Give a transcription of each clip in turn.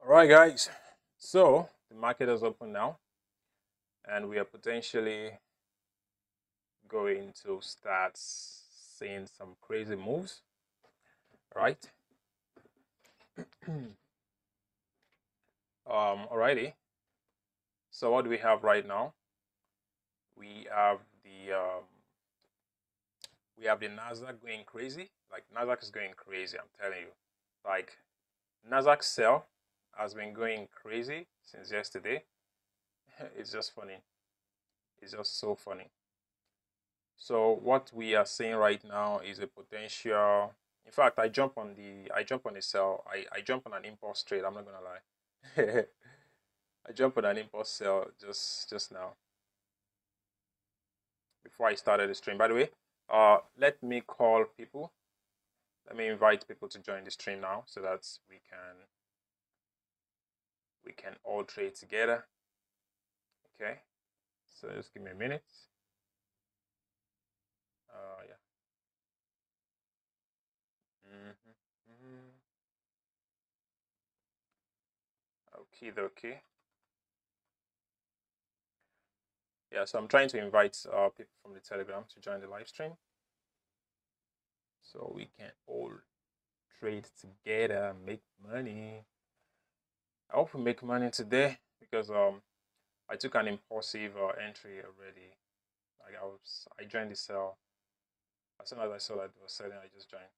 All right, guys. So the market is open now, and we are potentially going to start seeing some crazy moves, right? Alrighty. So what do we have right now? We have the NASDAQ going crazy. Like NASDAQ is going crazy. I'm telling you. Like NASDAQ sell has been going crazy since yesterday. It's just funny. It's just so funny. So what we are seeing right now is a potential. In fact, I jump on a sell. I jump on an impulse trade. I'm not gonna lie. I jump on an impulse sell just now before I started the stream. By the way, let me call people. Let me invite people to join the stream now so that we can all trade together. Okay. So just give me a minute. Yeah. Okay. Yeah, so I'm trying to invite people from the Telegram to join the live stream so we can all trade together, make money. I hope we make money today because I took an impulsive entry already. Like I joined the sell as soon as I saw that it was selling. I just joined.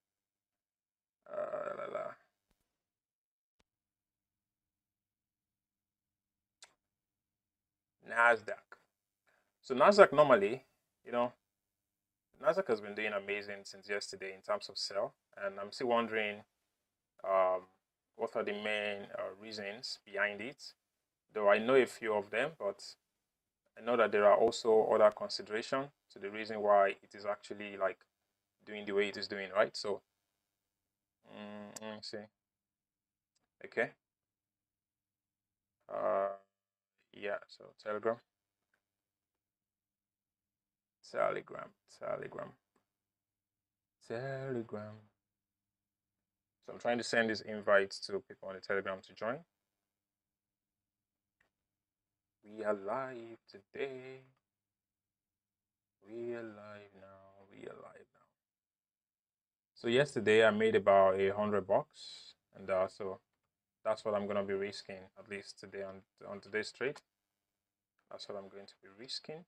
La, la. NASDAQ. So NASDAQ normally, you know, NASDAQ has been doing amazing since yesterday in terms of sell, and I'm still wondering what are the main reasons behind it. Though I know a few of them, but I know that there are also other considerations to the reason why it is actually like doing the way it is doing, right? So let me see. Okay. Yeah. So Telegram. So I'm trying to send these invites to people on the Telegram to join. We are live today. We are live now. We are live now. So yesterday I made about $100, and so that's what I'm gonna be risking at least today on today's trade. That's what I'm going to be risking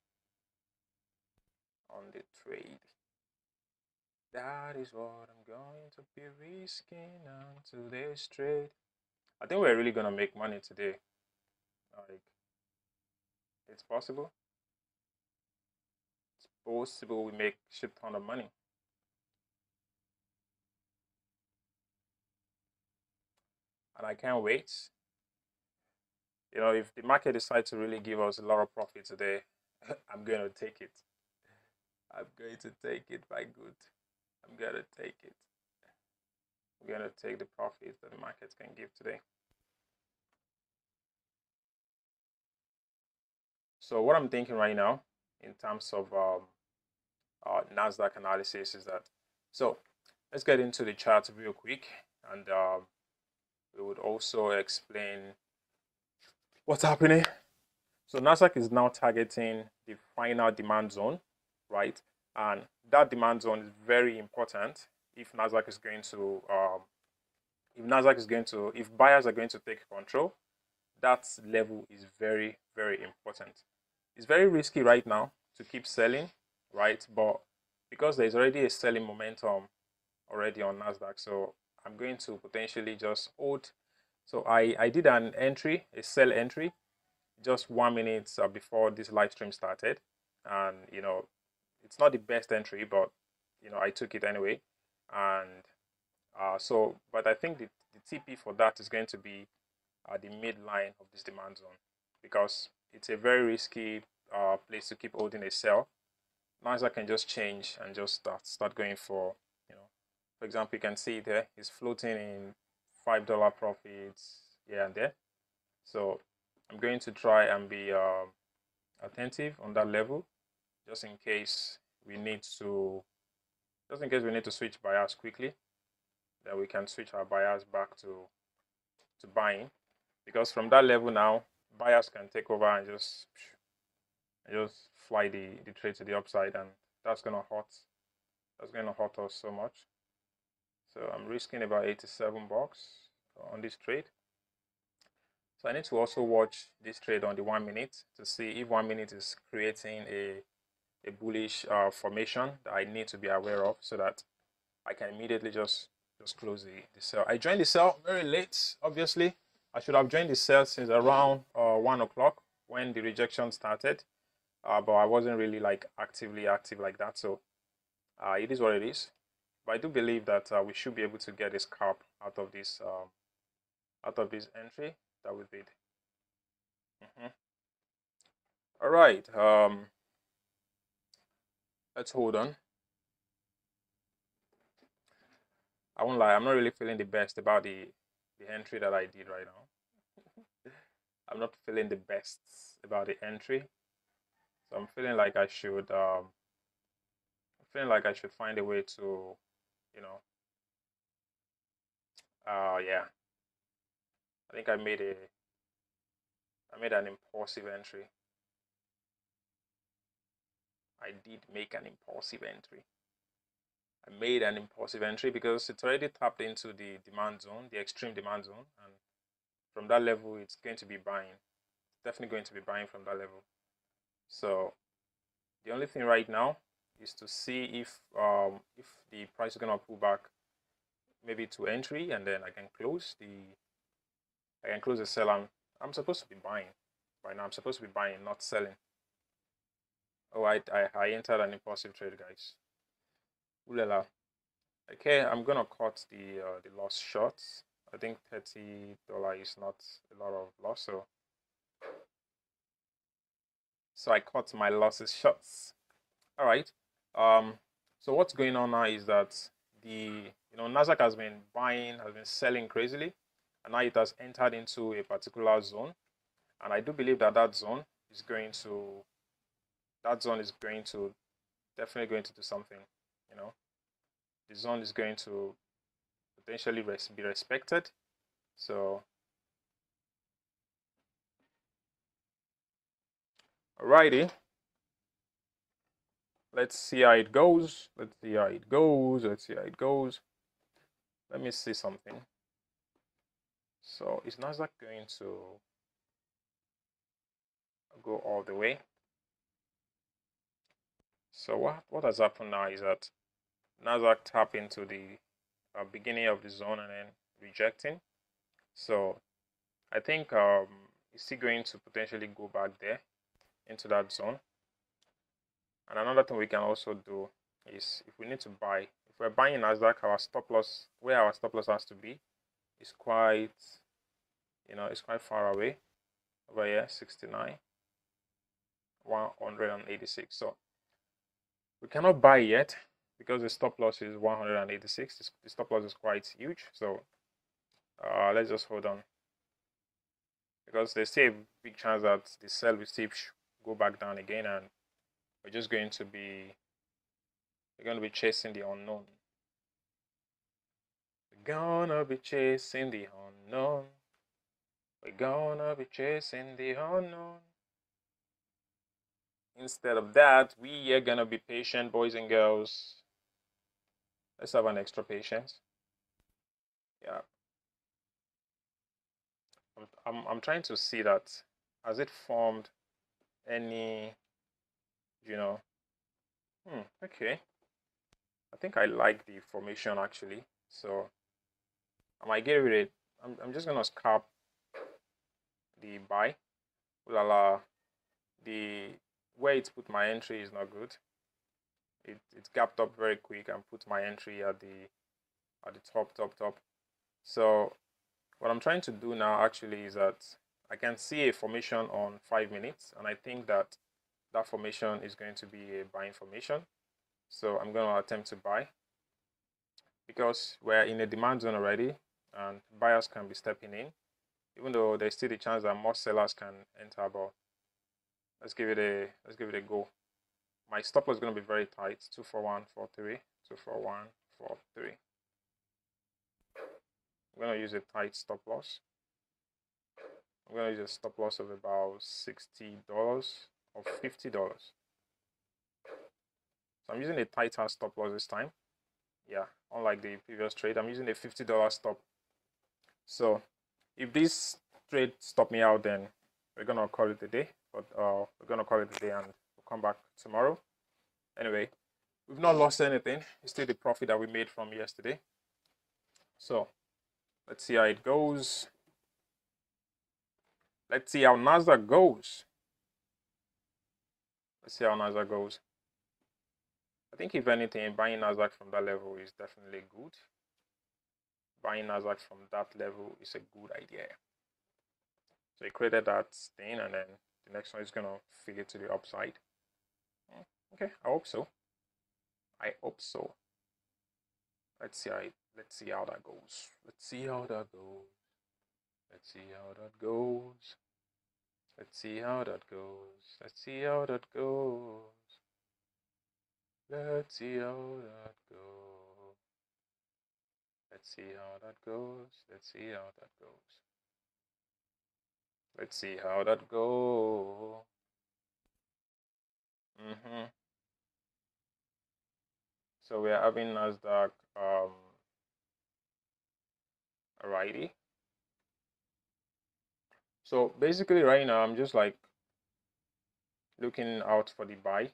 on the trade. That is what I'm going to be risking on today's trade. I think we're really gonna make money today. Like, it's possible. It's possible we make a shit ton of money. And I can't wait. You know, if the market decides to really give us a lot of profit today, I'm going to take it. I'm going to take it by good. I'm going to take it. I'm going to take the profit that the market can give today. So what I'm thinking right now in terms of NASDAQ analysis is that, so let's get into the chart real quick, and we would also explain what's happening. So NASDAQ is now targeting the final demand zone, right? And that demand zone is very important if NASDAQ is going to, if buyers are going to take control, that level is very, very important. It's very risky right now to keep selling, right? But because there's already a selling momentum already on NASDAQ, so I'm going to potentially just hold. So I did an entry, a sell entry, just 1 minute before this live stream started, and you know, it's not the best entry, but you know, I took it anyway. And but I think the TP for that is going to be the midline of this demand zone, because it's a very risky place to keep holding a sell. NASDAQ can just change and just start going for, you know, for example, you can see it there, it's floating in $5 profits here and there. So I'm going to try and be attentive on that level, just in case we need to switch buyers quickly, then we can switch our buyers back to buying. because from that level now, buyers can take over and just fly the trade to the upside, and that's gonna hurt us so much. So I'm risking about 87 bucks on this trade. So I need to also watch this trade on the 1 minute to see if 1 minute is creating a bullish formation that I need to be aware of, so that I can immediately just close the sell. I joined the sell very late, obviously. I should have joined the sell since around 1 o'clock when the rejection started, but I wasn't really like actively active like that. So it is what it is. But I do believe that we should be able to get a scalp out of this entry that we did. All right. Let's hold on. I won't lie, I'm not really feeling the best about the entry that I did right now. I'm not feeling the best about the entry. So I'm feeling like I should find a way to, you know, yeah. I think I made an impulsive entry. I did make an impulsive entry. I made an impulsive entry because it's already tapped into the demand zone, the extreme demand zone, and from that level, it's going to be buying. It's definitely going to be buying from that level. So the only thing right now is to see if the price is gonna pull back, maybe to entry, and then I can close the sell. I'm supposed to be buying right now. I'm supposed to be buying, not selling. Oh, I entered an impulsive trade, guys. Ooh la la. Okay, I'm gonna cut the loss shots. I think $30 is not a lot of loss, so I cut my losses shots. All right. So what's going on now is that NASDAQ has been buying, has been selling crazily, and now it has entered into a particular zone, and I do believe that that zone is going to definitely going to do something. The zone is going to potentially be respected. So, alrighty. Let's see how it goes. Let me see something. So is NASDAQ going to go all the way? So what has happened now is that NASDAQ tap into the beginning of the zone and then rejecting. So I think it's still going to potentially go back there into that zone. And another thing we can also do is, if we need to buy, if we're buying NASDAQ, our stop loss, where our stop loss has to be, is quite, it's quite far away. Over here, 69, 186. So we cannot buy yet because the stop loss is 186. The stop loss is quite huge. So let's just hold on, because there's still a big chance that the sell will still go back down again, and we're going to be chasing the unknown. We're gonna be chasing the unknown. We're gonna be chasing the unknown. Instead of that, we are gonna be patient, boys and girls. Let's have an extra patience. Yeah. I'm trying to see that, has it formed any, okay. I think I like the formation actually. So I might get rid of it. I'm just gonna scalp the buy. The where it put my entry is not good. It gapped up very quick and put my entry at the top. So what I'm trying to do now actually is that I can see a formation on 5 minutes, and I think that formation is going to be a buying formation. So I'm going to attempt to buy, because we're in a demand zone already and buyers can be stepping in, even though there's still the chance that more sellers can enter. But let's give it a go. My stop loss is going to be very tight, 24143, 24143. I'm going to use a tight stop loss. I'm going to use a stop loss of about $60 or $50. So I'm using a tighter stop loss this time. Yeah, unlike the previous trade, I'm using a $50 stop. So if this trade stop me out, then we're gonna call it a day. But we're gonna call it a day, and we'll come back tomorrow. Anyway, we've not lost anything. It's still the profit that we made from yesterday. So let's see how it goes. Let's see how NASDAQ goes. Let's see how NASDAQ goes. I think if anything, buying NASDAQ from that level is definitely good. Buying NASDAQ from that level is a good idea. So he created that thing, and then the next one is gonna fill it to the upside. Okay, I hope so. I hope so. Let's see how that goes. Let's see how that goes. Let's see how that goes. Let's see how that goes. Let's see how that goes. Let's see how that goes. Let's see how that goes. Let's see how that goes. Let's see how that goes. So we are having NASDAQ alrighty. So basically right now I'm just like looking out for the buy,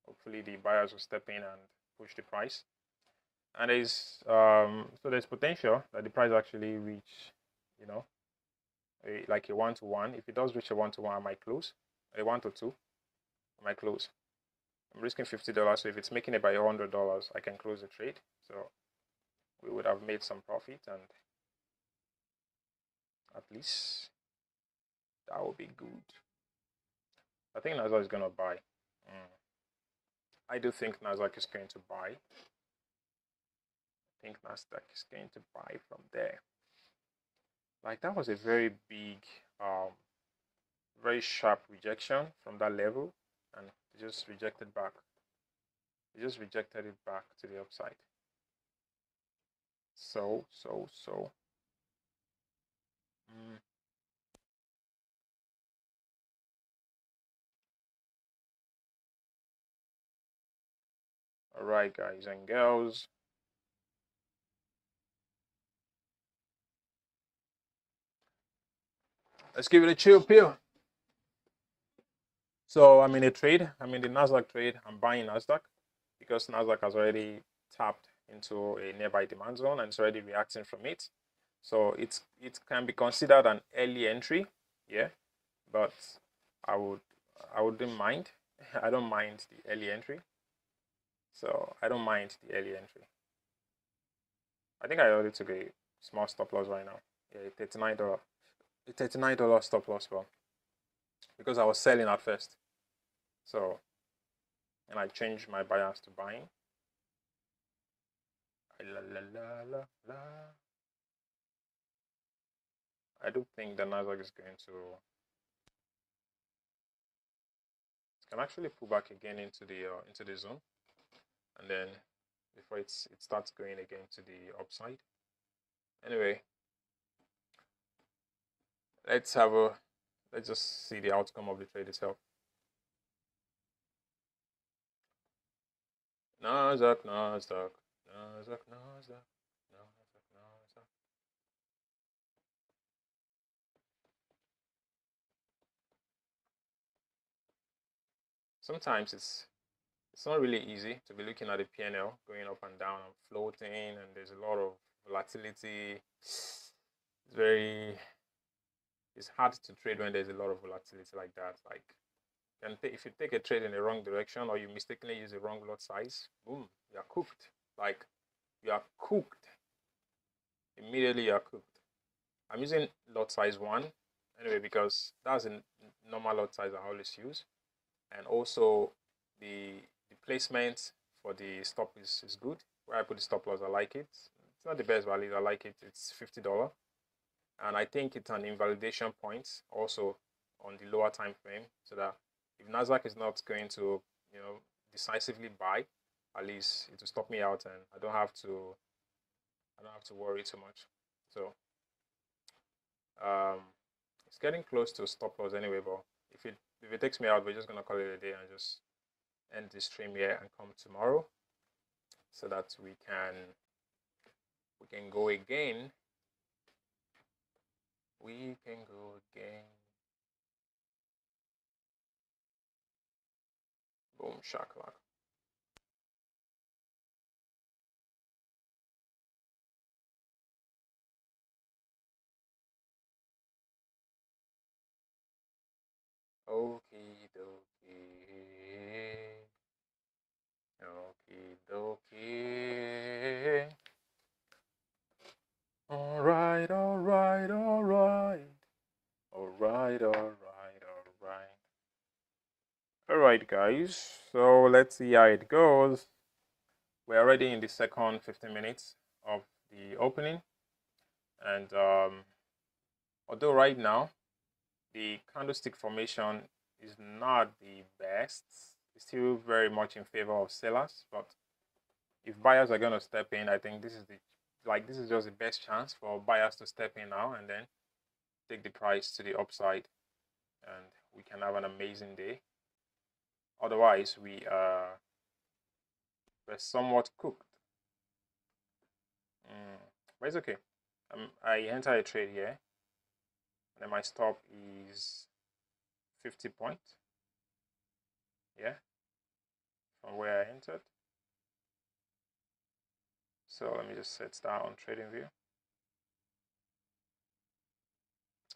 hopefully the buyers will step in and push the price. And there's so there's potential that the price actually reach, like a 1-to-1. If it does reach a 1-to-1, I might close. A 1-to-2, I might close. I'm risking $50, so if it's making it by $100, I can close the trade. So we would have made some profit, and at least that would be good. I think NASDAQ is gonna buy. I do think NASDAQ is going to buy. I think NASDAQ is going to buy from there. Like, that was a very big, very sharp rejection from that level, and it just rejected back. It just rejected it back to the upside. So. All right, guys and girls. Let's give it a chill pill. So I'm in a trade. I'm in the NASDAQ trade. I'm buying NASDAQ because NASDAQ has already tapped into a nearby demand zone and it's already reacting from it. So it can be considered an early entry, yeah. But I wouldn't mind. I don't mind the early entry. So I don't mind the early entry. I think I already took a small stop loss right now. Yeah, $39. A $39 stop loss, well, because I was selling at first. So, and I changed my bias to buying. I do think the NASDAQ is going to, it can actually pull back again into the zone, and then before it starts going again to the upside. Anyway, let's just see the outcome of the trade itself. NASDAQ. Sometimes it's not really easy to be looking at the P&L going up and down and floating, and there's a lot of volatility. It's hard to trade when there's a lot of volatility like that. Like, if you take a trade in the wrong direction or you mistakenly use the wrong lot size, boom, you are cooked. Like, you are cooked. Immediately you are cooked. I'm using lot size 1 anyway because that's a normal lot size I always use, and also the placement for the stop is good. Where I put the stop loss, I like it. It's not the best value, I like it. It's $50, and I think it's an invalidation point also on the lower time frame, so that if NASDAQ is not going to decisively buy, at least it will stop me out, and I don't have to worry too much. So It's getting close to stop loss anyway, but if it takes me out, we're just gonna call it a day and just end the stream here and come tomorrow so that we can go again. We can go again. Boom shakalaka. Okie dokie. Okie dokie. Alright, alright, alright. Alright, alright, alright. Alright, guys. So let's see how it goes. We're already in the second 15 minutes of the opening. And although right now the candlestick formation is not the best, it's still very much in favor of sellers. But if buyers are going to step in, I think this is just the best chance for buyers to step in now and then take the price to the upside, and we can have an amazing day. Otherwise, we're somewhat cooked. But it's okay. I enter a trade here, and then my stop is 50 points. Yeah, from where I entered. So let me just set that on trading view.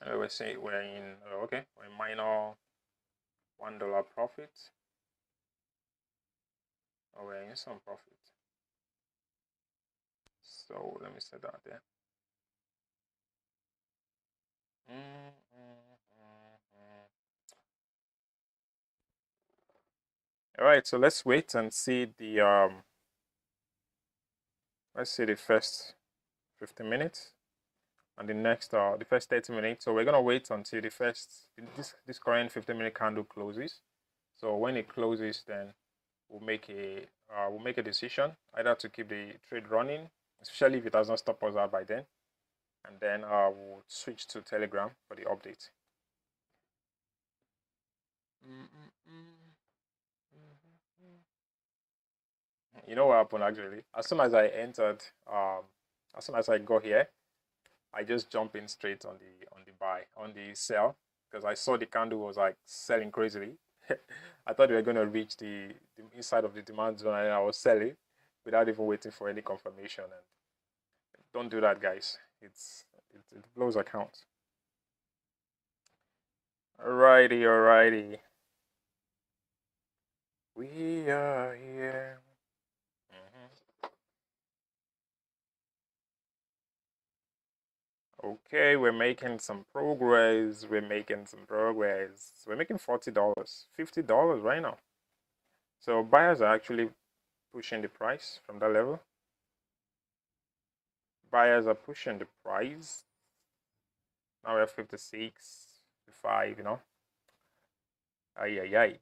And we're saying we're in we're in minor $1 profit. Oh, we're in some profit. So let me set that there. All right, so let's wait and see the let's see the first 15 minutes and the next the first 30 minutes. So we're gonna wait until the first this current 15-minute candle closes. So when it closes, then we'll make a decision either to keep the trade running, especially if it has not stopped us out by then, and then we'll switch to Telegram for the update. You know what happened actually? As soon as I entered, as soon as I got here, I just jumped in straight on the sell, because I saw the candle was like selling crazily. I thought we were going to reach the inside of the demand zone, and I was selling without even waiting for any confirmation. And don't do that, guys. It blows account. Alrighty. We are here. Okay, we're making some progress. We're making $40, $50 right now. So buyers are actually pushing the price from that level. Buyers are pushing the price. Now we're 56, 55, you know. Ay.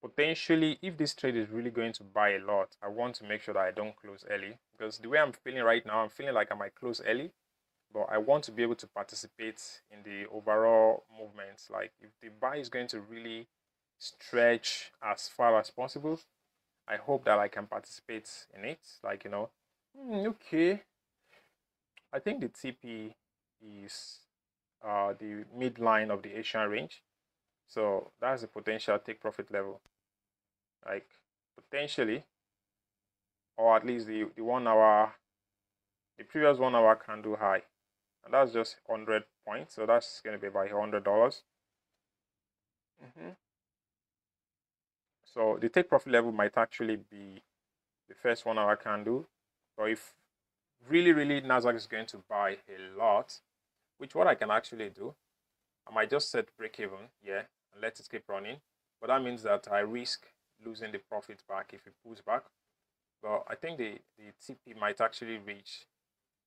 Potentially, if this trade is really going to buy a lot, I want to make sure that I don't close early, because the way I'm feeling right now, I'm feeling like I might close early, but I want to be able to participate in the overall movement. Like if the buy is going to really stretch as far as possible, I hope that I can participate in it. Like, you know, okay, I think the TP is the midline of the Asian range, so that's the potential take profit level. Like potentially, or at least the 1 hour, the previous 1 hour candle high, and that's just 100 points, so that's going to be about $100. So the take profit level might actually be the first 1 hour candle, or if really NASDAQ is going to buy a lot, which what I can actually do, I might just set break even, yeah, and let it keep running, but that means that I risk losing the profit back if it pulls back. But I think the TP might actually reach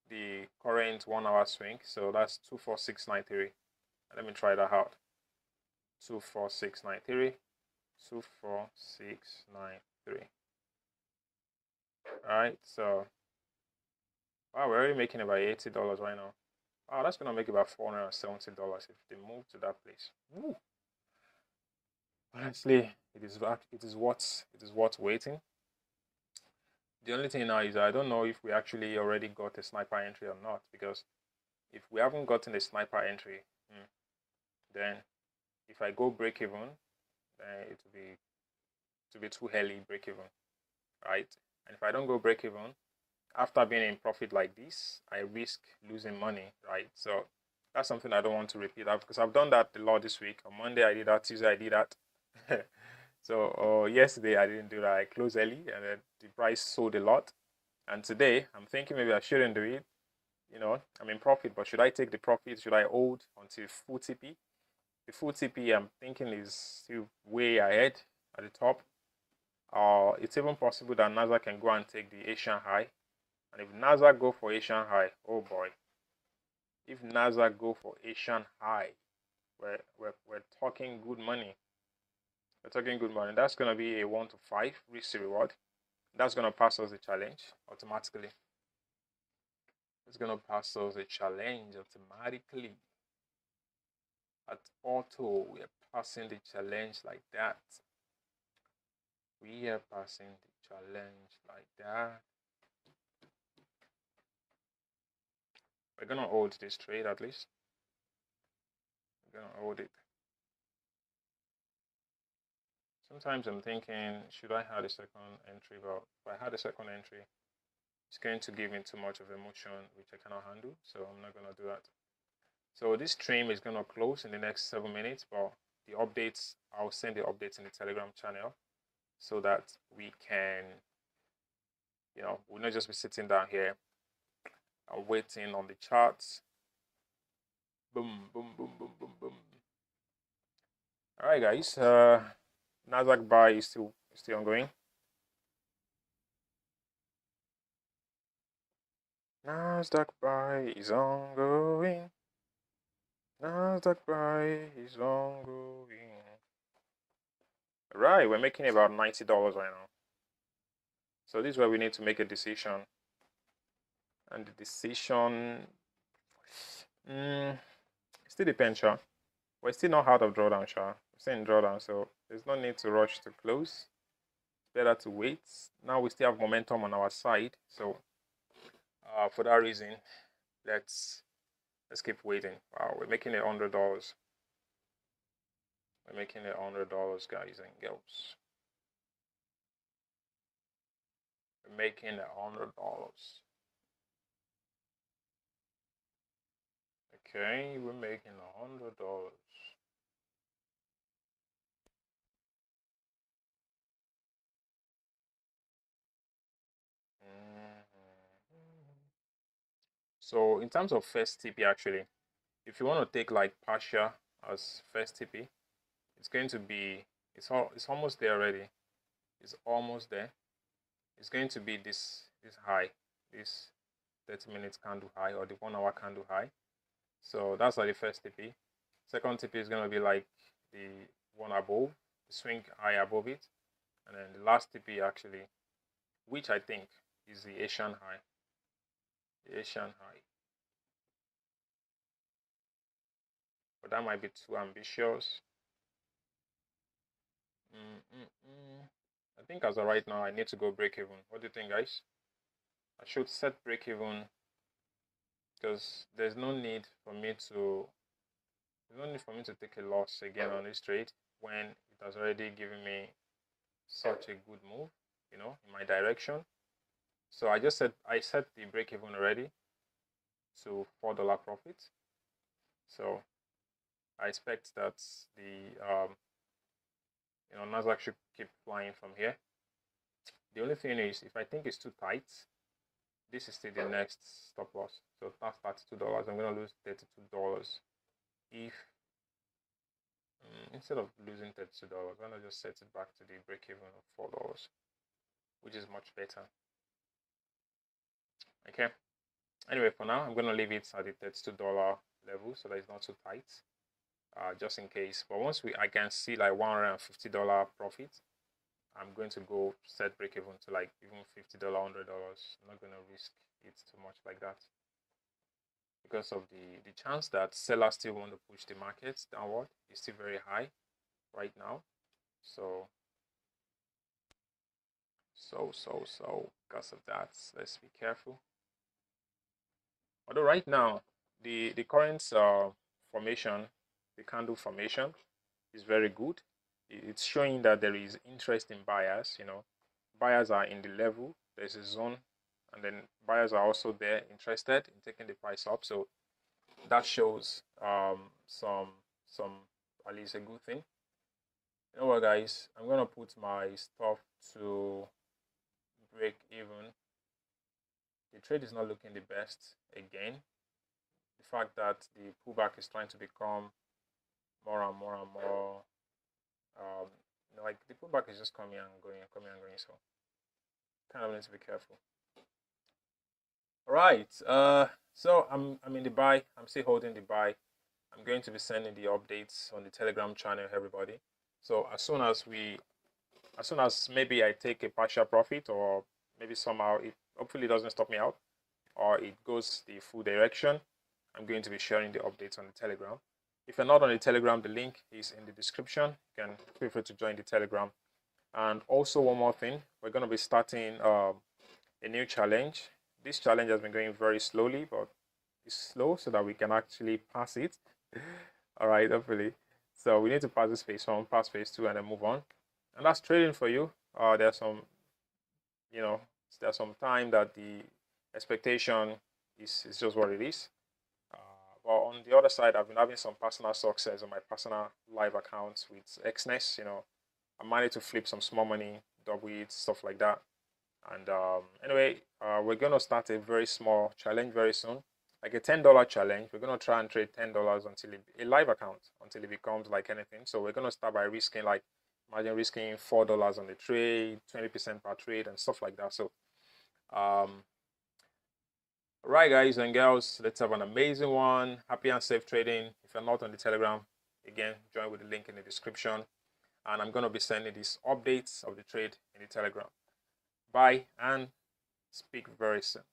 the current 1 hour swing, so that's 24693. Let me try that out. 24693, 24693. All right, so wow, we're already making about $80 right now. Wow, that's gonna make about $470 if they move to that place. Woo. Honestly, it is worth waiting. The only thing now is I don't know if we actually already got a sniper entry or not, because if we haven't gotten a sniper entry, then if I go break even, then it will be too early break even, right? And if I don't go break even, after being in profit like this, I risk losing money, right? So that's something I don't want to repeat because I've done that a lot this week. On Monday I did that, Tuesday I did that. So yesterday I didn't do that. I closed early and then the price sold a lot. And today I'm thinking maybe I shouldn't do it. I'm in profit, but should I take the profit? Should I hold until full TP? The full TP I'm thinking is still way ahead at the top. It's even possible that NASDAQ can go and take the Asian high. And if NASDAQ go for Asian high, oh boy. If NASDAQ go for Asian high, we're talking good money. We're talking good money. That's going to be a 1 to 5 risk to reward. That's going to pass us the challenge automatically. It's going to pass us the challenge automatically. At auto, we are passing the challenge like that. We are passing the challenge like that. We're going to hold this trade at least. We're going to hold it. Sometimes I'm thinking, should I have a second entry? But if I had a second entry, it's going to give me too much of emotion, which I cannot handle. So I'm not going to do that. So this stream is going to close in the next 7 minutes, but the updates, I'll send the updates in the Telegram channel so that we can, we'll not just be sitting down here and waiting on the charts. Boom, boom, boom, boom, boom, boom. All right, guys. NASDAQ buy is still ongoing. NASDAQ buy is ongoing. NASDAQ buy is ongoing. All right, we're making about $90 right now. So this is where we need to make a decision. And the decision still depends, Sha. We're still not out of drawdown, Sha. We're still in drawdown, so there's no need to rush to close. It's better to wait. Now we still have momentum on our side, so for that reason, let's keep waiting. Wow, we're making $100. We're making $100, guys and girls. We're making $100. Okay, we're making $100. So in terms of first TP, actually, if you want to take like partial as first TP, it's going to be it's almost there already. It's almost there. It's going to be this high, this 30 minutes candle high or the 1 hour candle high. So that's like the first TP. Second TP is going to be like the one above, the swing high above it, and then the last TP actually, which I think is the Asian high. The Asian high. But that might be too ambitious. I think as of right now, I need to go break even. What do you think, guys? I should set break even because there's no need for me to take a loss again on this trade when it has already given me such a good move, in my direction. So I set the break even already to $4 profit. So I expect that the NASDAQ should keep flying from here. The only thing is, if I think it's too tight, this is still the next stop loss. So that's $32. I'm gonna lose $32 if instead of losing $32, why not just set it back to the break even of $4, which is much better. Okay. Anyway, for now, I'm gonna leave it at the $32 level so that it's not too tight. Just in case. But once I can see like $150 profit, I'm going to go set break even to like even $50, $100. I'm not going to risk it too much like that, because of the chance that sellers still want to push the market downward is still very high right now. So because of that, let's be careful. Although right now the current formation, the candle formation, is very good. It's showing that there is interest in buyers. Buyers are in the level, there's a zone, and then buyers are also there interested in taking the price up. So that shows some at least a good thing. You know what, guys, I'm gonna put my stuff to break even. The trade is not looking the best again. The fact that the pullback is trying to become more and more and more like the pullback is just coming and going, coming and going, so kind of need to be careful. All right, so I'm in the buy. I'm still holding the buy. I'm going to be sending the updates on the Telegram channel, everybody. So as soon as maybe I take a partial profit, or maybe somehow it hopefully doesn't stop me out, or it goes the full direction, I'm going to be sharing the updates on the Telegram. If you're not on the Telegram, the link is in the description. You can feel free to join the Telegram. And also one more thing, we're going to be starting a new challenge. This challenge has been going very slowly, but it's slow so that we can actually pass it. All right, hopefully. So we need to pass this phase 1, pass phase 2, and then move on. And that's trading for you. There's some time that the expectation is just what it is. But on the other side, I've been having some personal success on my personal live accounts with XNES. I managed to flip some small money, double it, stuff like that. And anyway, we're going to start a very small challenge very soon, like a $10 challenge. We're going to try and trade $10 until a live account, until it becomes like anything. So we're going to start by risking, like, imagine risking $4 on the trade, 20% per trade, and stuff like that. So right, guys and girls, let's have an amazing one. Happy and safe trading. If you're not on the Telegram, again, join with the link in the description. And I'm going to be sending these updates of the trade in the Telegram. Bye, and speak very soon.